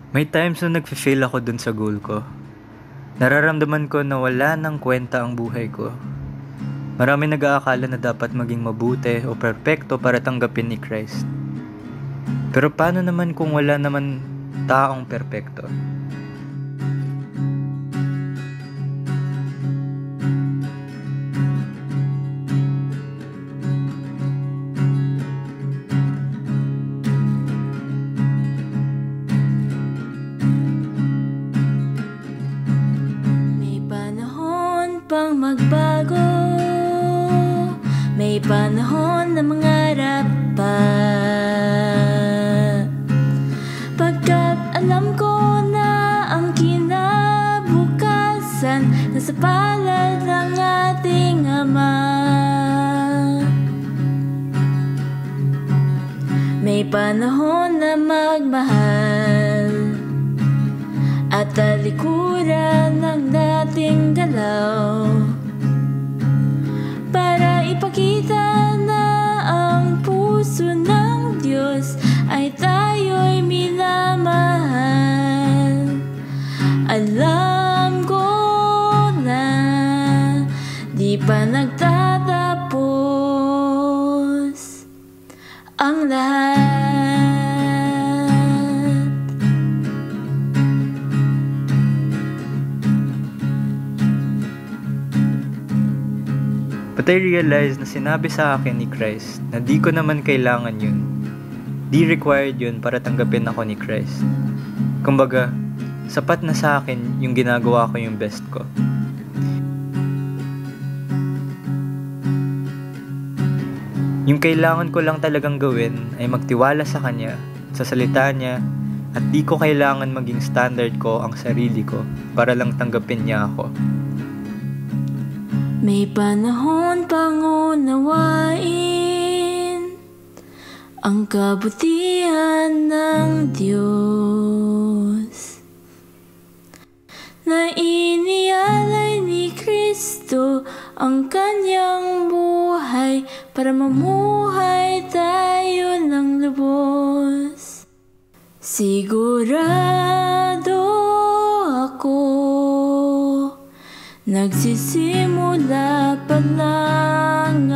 May times na nagfe-fail ako dun sa goal ko. Nararamdaman ko na wala nang kwenta ang buhay ko. Marami nag-aakala na dapat maging mabuti o perpekto para tanggapin ni Christ. Pero paano naman kung wala naman taong perpekto? May panahon pang magbago, may panahon na mangarap pa. Pagkat alam ko na ang kinabukasan nasa palad ng ating Ama. May panahon na magmahal at talikuran ng dating galaw, para ipakita na ang puso ng Diyos ay tayo'y minamahal. Alam ko na di pa nagtatapos ang lahat. But I realized na sinabi sa akin ni Christ na di ko naman kailangan yun. Di required yun para tanggapin ako ni Christ. Kumbaga, sapat na sa akin yung ginagawa ko yung best ko. Yung kailangan ko lang talagang gawin ay magtiwala sa Kanya, sa salita Niya, at di ko kailangan maging standard ko ang sarili ko para lang tanggapin Niya ako. May panahon pang unawain ang kabutihan ng Diyos na inialay ni Kristo ang Kanyang buhay para mamuhay tayo ng lubos. Sigurado ako, nagsisimula pa lang